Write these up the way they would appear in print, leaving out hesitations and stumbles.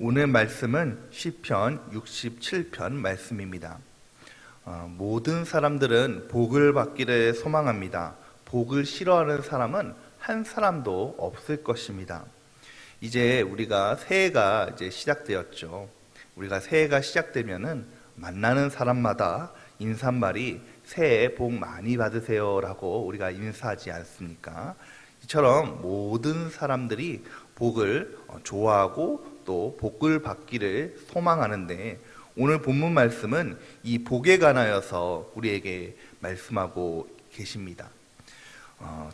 오늘 말씀은 시편 67편 말씀입니다. 모든 사람들은 복을 받기를 소망합니다. 복을 싫어하는 사람은 한 사람도 없을 것입니다. 이제 우리가 새해가 시작되었죠. 우리가 새해가 시작되면은 만나는 사람마다 인사말이 새해 복 많이 받으세요라고 우리가 인사하지 않습니까? 이처럼 모든 사람들이 복을 좋아하고 또 복을 받기를 소망하는데, 오늘 본문 말씀은 이 복에 관하여서 우리에게 말씀하고 계십니다.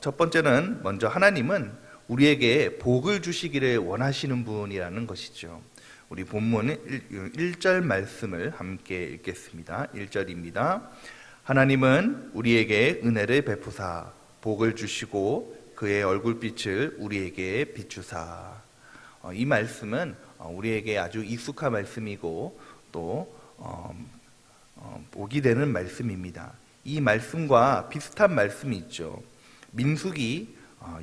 첫 번째는 먼저 하나님은 우리에게 복을 주시기를 원하시는 분이라는 것이죠. 우리 본문 1절 말씀을 함께 읽겠습니다. 1절입니다. 하나님은 우리에게 은혜를 베푸사 복을 주시고 그의 얼굴빛을 우리에게 비추사. 이 말씀은 우리에게 아주 익숙한 말씀이고 또 복이 되는 말씀입니다. 이 말씀과 비슷한 말씀이 있죠. 민수기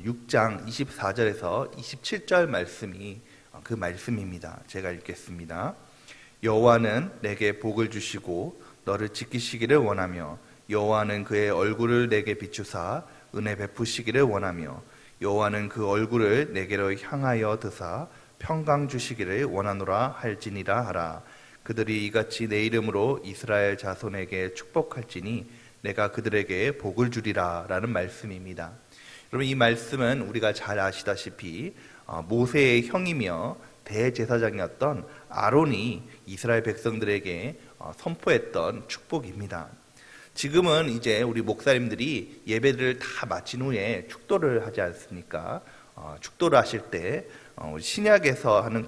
6장 24절에서 27절 말씀이 그 말씀입니다. 제가 읽겠습니다. 여호와는 내게 복을 주시고 너를 지키시기를 원하며 여호와는 그의 얼굴을 내게 비추사 은혜 베푸시기를 원하며 여호와는 그 얼굴을 내게로 향하여 드사 평강 주시기를 원하노라 할지니라 하라. 그들이 이같이 내 이름으로 이스라엘 자손에게 축복할지니 내가 그들에게 복을 주리라 라는 말씀입니다. 여러분, 이 말씀은 우리가 잘 아시다시피 모세의 형이며 대제사장이었던 아론이 이스라엘 백성들에게 선포했던 축복입니다. 지금은 이제 우리 목사님들이 예배를 다 마친 후에 축도를 하지 않습니까? 축도를 하실 때 신약에서 하는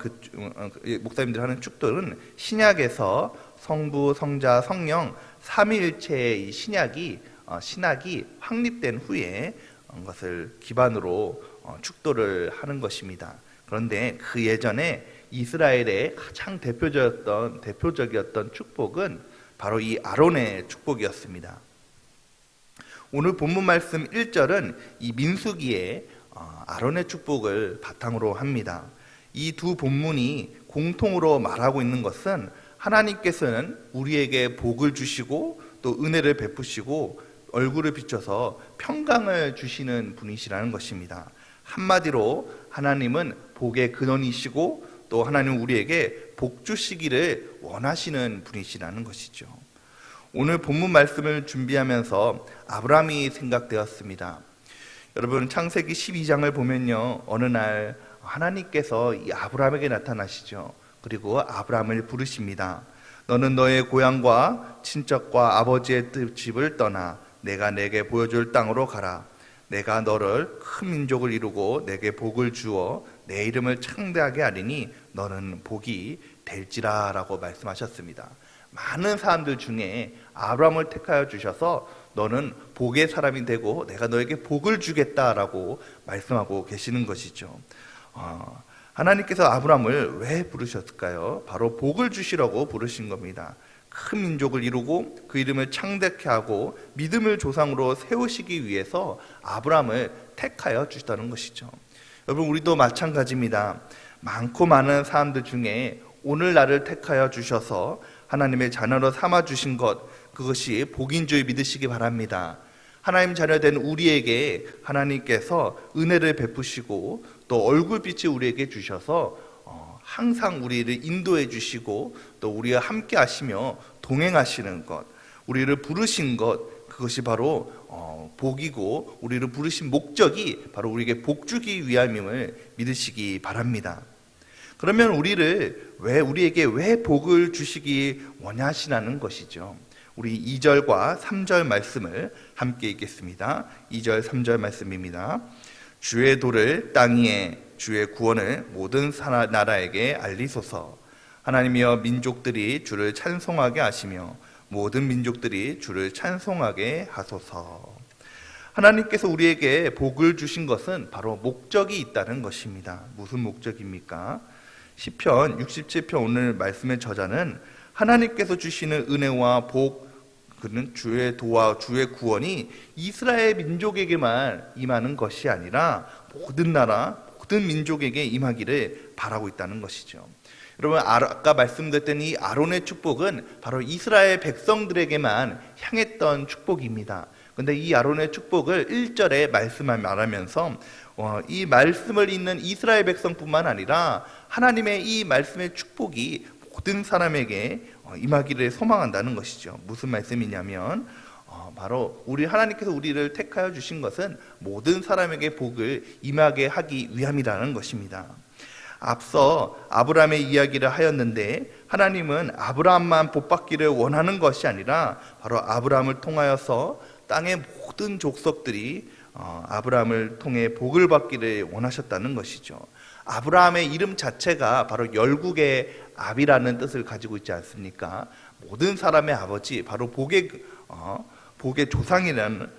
목사님들 하는 축도는 신약에서 성부, 성자, 성령 삼위일체의 이 신학이 확립된 후에 것을 기반으로 축도를 하는 것입니다. 그런데 그 예전에 이스라엘의 가장 대표적이었던 축복은 바로 이 아론의 축복이었습니다. 오늘 본문 말씀 1절은 이 민수기의 아론의 축복을 바탕으로 합니다. 이 두 본문이 공통으로 말하고 있는 것은 하나님께서는 우리에게 복을 주시고 또 은혜를 베푸시고 얼굴을 비춰서 평강을 주시는 분이시라는 것입니다. 한마디로 하나님은 복의 근원이시고 또 하나님은 우리에게 복 주시기를 원하시는 분이시라는 것이죠. 오늘 본문 말씀을 준비하면서 아브라함이 생각되었습니다. 여러분, 창세기 12장을 보면요, 어느 날 하나님께서 이 아브라함에게 나타나시죠. 그리고 아브라함을 부르십니다. 너는 너의 고향과 친척과 아버지의 집을 떠나 내가 내게 보여줄 땅으로 가라. 내가 너를 큰 민족을 이루고 내게 복을 주어 내 이름을 창대하게 하리니 너는 복이 될지라 라고 말씀하셨습니다. 많은 사람들 중에 아브라함을 택하여 주셔서 너는 복의 사람이 되고 내가 너에게 복을 주겠다라고 말씀하고 계시는 것이죠. 하나님께서 아브라함을 왜 부르셨을까요? 바로 복을 주시라고 부르신 겁니다. 큰 민족을 이루고 그 이름을 창대케 하고 믿음을 조상으로 세우시기 위해서 아브라함을 택하여 주시다는 것이죠. 여러분, 우리도 마찬가지입니다. 많고 많은 사람들 중에 오늘 나를 택하여 주셔서 하나님의 자녀로 삼아 주신 것, 그것이 복인 줄 믿으시기 바랍니다. 하나님 자녀된 우리에게 하나님께서 은혜를 베푸시고 또 얼굴빛을 우리에게 주셔서 항상 우리를 인도해 주시고 또 우리와 함께 하시며 동행하시는 것, 우리를 부르신 것, 그것이 바로 복이고 우리를 부르신 목적이 바로 우리에게 복 주기 위함임을 믿으시기 바랍니다. 그러면 우리에게 왜 복을 주시기 원하시라는 것이죠. 우리 2절과 3절 말씀을 함께 읽겠습니다. 2절, 3절 말씀입니다. 주의 도를 땅 위에 주의 구원을 모든 나라에게 알리소서. 하나님이여, 민족들이 주를 찬송하게 하시며 모든 민족들이 주를 찬송하게 하소서. 하나님께서 우리에게 복을 주신 것은 바로 목적이 있다는 것입니다. 무슨 목적입니까? 시편 67편 오늘 말씀의 저자는 하나님께서 주시는 은혜와 복, 그는 주의 도와 주의 구원이 이스라엘 민족에게만 임하는 것이 아니라 모든 나라, 모든 민족에게 임하기를 바라고 있다는 것이죠. 여러분, 아까 말씀드렸던 이 아론의 축복은 바로 이스라엘 백성들에게만 향했던 축복입니다. 근데 이 아론의 축복을 1절에 말하면서 이 말씀을 읽는 이스라엘 백성뿐만 아니라 하나님의 이 말씀의 축복이 모든 사람에게 임하기를 소망한다는 것이죠. 무슨 말씀이냐면 바로 우리 하나님께서 우리를 택하여 주신 것은 모든 사람에게 복을 임하게 하기 위함이라는 것입니다. 앞서 아브라함의 이야기를 하였는데 하나님은 아브라함만 복받기를 원하는 것이 아니라 바로 아브라함을 통하여서 땅의 모든 족속들이 아브라함을 통해 복을 받기를 원하셨다는 것이죠. 아브라함의 이름 자체가 바로 열국의 압이라는 뜻을 가지고 있지 않습니까? 모든 사람의 아버지, 바로 복의 조상이라는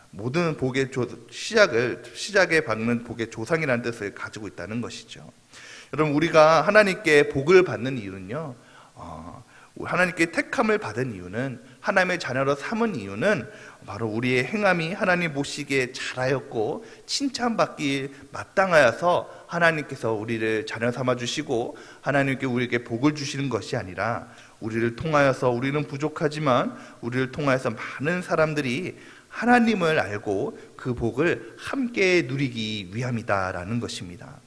모든 복의 시작에 받는 복의 조상이라는 뜻을 가지고 있다는 것이죠. 여러분, 우리가 하나님께 복을 받는 이유는요, 하나님께 택함을 받은 이유는, 하나님의 자녀로 삼은 이유는 바로 우리의 행함이 하나님 보시기에 잘하였고 칭찬받기 마땅하여서 하나님께서 우리를 자녀 삼아 주시고 하나님께 우리에게 복을 주시는 것이 아니라, 우리를 통하여서, 우리는 부족하지만 우리를 통하여서 많은 사람들이 하나님을 알고 그 복을 함께 누리기 위함이다라는 것입니다.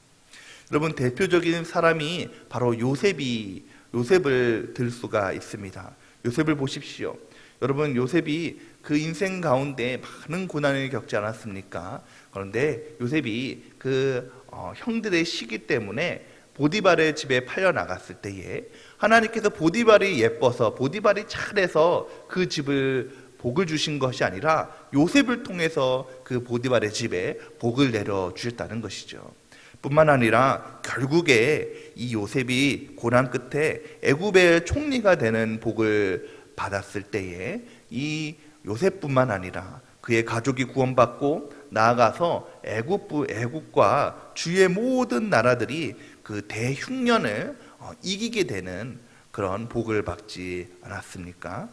여러분, 대표적인 사람이 바로 요셉을 들 수가 있습니다. 요셉을 보십시오. 여러분, 요셉이 그 인생 가운데 많은 고난을 겪지 않았습니까? 그런데 요셉이 그 형들의 시기 때문에 보디발의 집에 팔려 나갔을 때에 하나님께서 보디발이 예뻐서, 보디발이 잘해서 그 집을 복을 주신 것이 아니라 요셉을 통해서 그 보디발의 집에 복을 내려 주셨다는 것이죠. 뿐만 아니라 결국에 이 요셉이 고난 끝에 애굽의 총리가 되는 복을 받았을 때에 이 요셉뿐만 아니라 그의 가족이 구원받고 나아가서 애굽과 주의 모든 나라들이 그 대흉년을 이기게 되는 그런 복을 받지 않았습니까?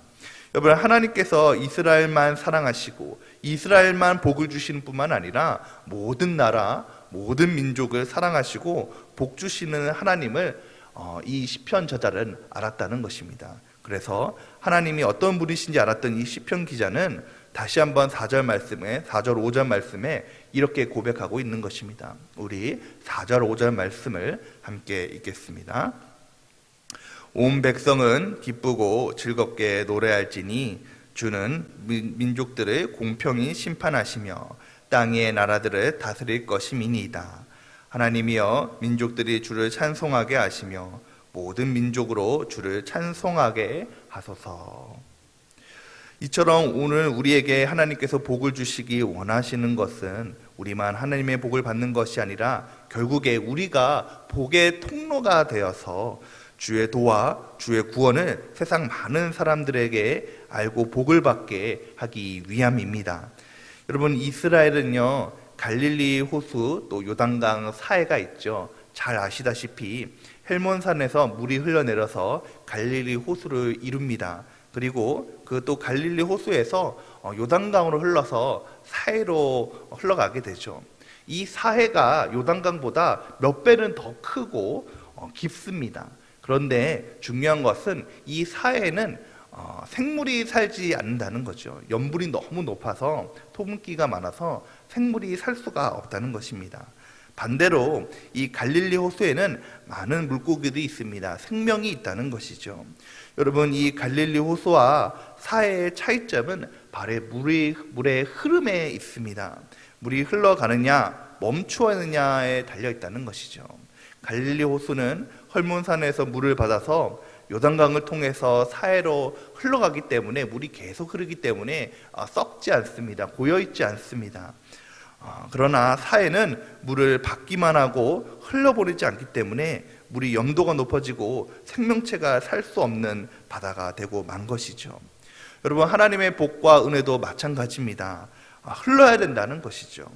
여러분, 하나님께서 이스라엘만 사랑하시고 이스라엘만 복을 주시는 뿐만 아니라 모든 나라, 모든 민족을 사랑하시고 복 주시는 하나님을 이 시편 저자는 알았다는 것입니다. 그래서 하나님이 어떤 분이신지 알았던 이 시편 기자는 다시 한번 4절 5절 말씀에 이렇게 고백하고 있는 것입니다. 우리 4절 5절 말씀을 함께 읽겠습니다. 온 백성은 기쁘고 즐겁게 노래할지니 주는 민족들을 공평히 심판하시며 땅의 나라들을 다스릴 것임이니이다. 하나님이여, 민족들이 주를 찬송하게 하시며 모든 민족으로 주를 찬송하게 하소서. 이처럼 오늘 우리에게 하나님께서 복을 주시기 원하시는 것은 우리만 하나님의 복을 받는 것이 아니라 결국에 우리가 복의 통로가 되어서 주의 도와 주의 구원을 세상 많은 사람들에게 알고 복을 받게 하기 위함입니다. 여러분, 이스라엘은요, 갈릴리 호수 또 요단강 사해가 있죠. 잘 아시다시피 헬몬산에서 물이 흘러내려서 갈릴리 호수를 이룹니다. 그리고 그 또 갈릴리 호수에서 요단강으로 흘러서 사해로 흘러가게 되죠. 이 사해가 요단강보다 몇 배는 더 크고 깊습니다. 그런데 중요한 것은 이 사해는 생물이 살지 않는다는 거죠. 염분이 너무 높아서, 토분기가 많아서 생물이 살 수가 없다는 것입니다. 반대로 이 갈릴리 호수에는 많은 물고기들이 있습니다. 생명이 있다는 것이죠. 여러분, 이 갈릴리 호수와 사해의 차이점은 바로 물의 흐름에 있습니다. 물이 흘러가느냐 멈추느냐에 달려 있다는 것이죠. 갈릴리 호수는 헐몬산에서 물을 받아서 요단강을 통해서 사해로 흘러가기 때문에 물이 계속 흐르기 때문에 썩지 않습니다. 고여있지 않습니다. 그러나 사해는 물을 받기만 하고 흘러버리지 않기 때문에 물이 염도가 높아지고 생명체가 살 수 없는 바다가 되고 만 것이죠. 여러분, 하나님의 복과 은혜도 마찬가지입니다. 흘러야 된다는 것이죠.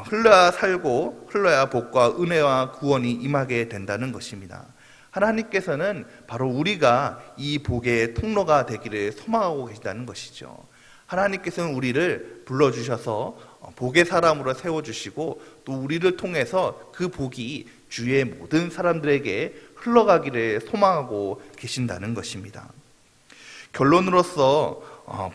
흘러야 살고 흘러야 복과 은혜와 구원이 임하게 된다는 것입니다. 하나님께서는 바로 우리가 이 복의 통로가 되기를 소망하고 계시다는 것이죠. 하나님께서는 우리를 불러주셔서 복의 사람으로 세워주시고 또 우리를 통해서 그 복이 주위의 모든 사람들에게 흘러가기를 소망하고 계신다는 것입니다. 결론으로서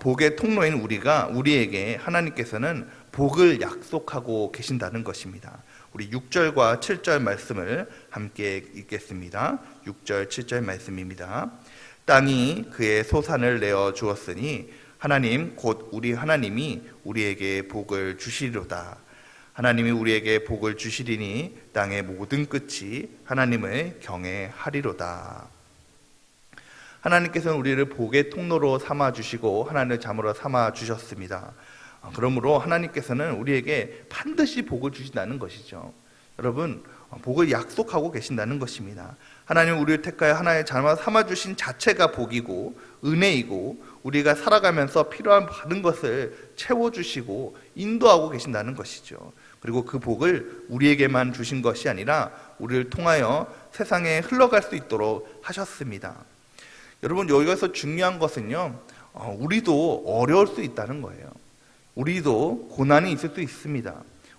복의 통로인 우리에게 하나님께서는 복을 약속하고 계신다는 것입니다. 우리 6절과 7절 말씀을 함께 읽겠습니다. 6절, 7절 말씀입니다. 땅이 그의 소산을 내어 주었으니 하나님 곧 우리 하나님이 우리에게 복을 주시리로다. 하나님이 우리에게 복을 주시리니 땅의 모든 끝이 하나님을 경외하리로다. 하나님께서는 우리를 복의 통로로 삼아주시고 하나님을 자모로 삼아주셨습니다. 그러므로 하나님께서는 우리에게 반드시 복을 주신다는 것이죠. 여러분, 복을 약속하고 계신다는 것입니다. 하나님 우리를 택하여 하나의 자녀로 삼아주신 자체가 복이고 은혜이고 우리가 살아가면서 필요한 많은 것을 채워주시고 인도하고 계신다는 것이죠. 그리고 그 복을 우리에게만 주신 것이 아니라 우리를 통하여 세상에 흘러갈 수 있도록 하셨습니다. 여러분, 여기서 중요한 것은요, 우리도 어려울 수 있다는 거예요. 우리도 고난이 있을 수 있습니다.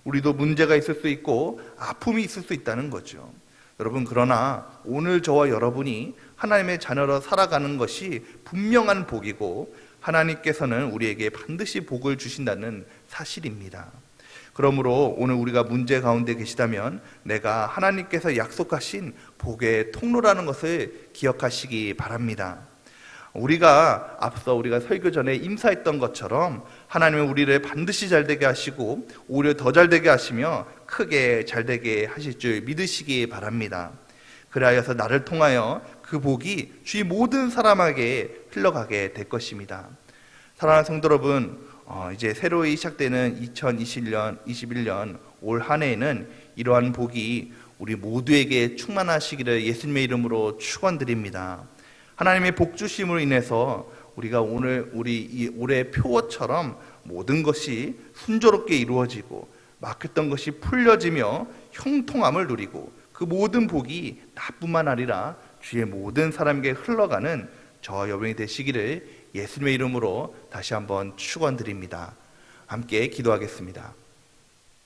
우리도 문제가 있을 수 있고 아픔이 있을 수 있다는 거죠. 여러분, 그러나 오늘 저와 여러분이 하나님의 자녀로 살아가는 것이 분명한 복이고 하나님께서는 우리에게 반드시 복을 주신다는 사실입니다. 그러므로 오늘 우리가 문제 가운데 계시다면 내가 하나님께서 약속하신 복의 통로라는 것을 기억하시기 바랍니다. 우리가 설교 전에 임사했던 것처럼 하나님은 우리를 반드시 잘되게 하시고 오히려 더 잘되게 하시며 크게 잘되게 하실 줄 믿으시기 바랍니다. 그리하여서 나를 통하여 그 복이 주위 모든 사람에게 흘러가게 될 것입니다. 사랑하는 성도 여러분, 이제 새로이 시작되는 2021년 올 한 해에는 이러한 복이 우리 모두에게 충만하시기를 예수님의 이름으로 축원드립니다. 하나님의 복 주심으로 인해서 우리가 우리 올해 표어처럼 모든 것이 순조롭게 이루어지고 막혔던 것이 풀려지며 형통함을 누리고 그 모든 복이 나뿐만 아니라 주의 모든 사람에게 흘러가는 저와 여러분이 되시기를 예수님의 이름으로 다시 한번 축원드립니다. 함께 기도하겠습니다.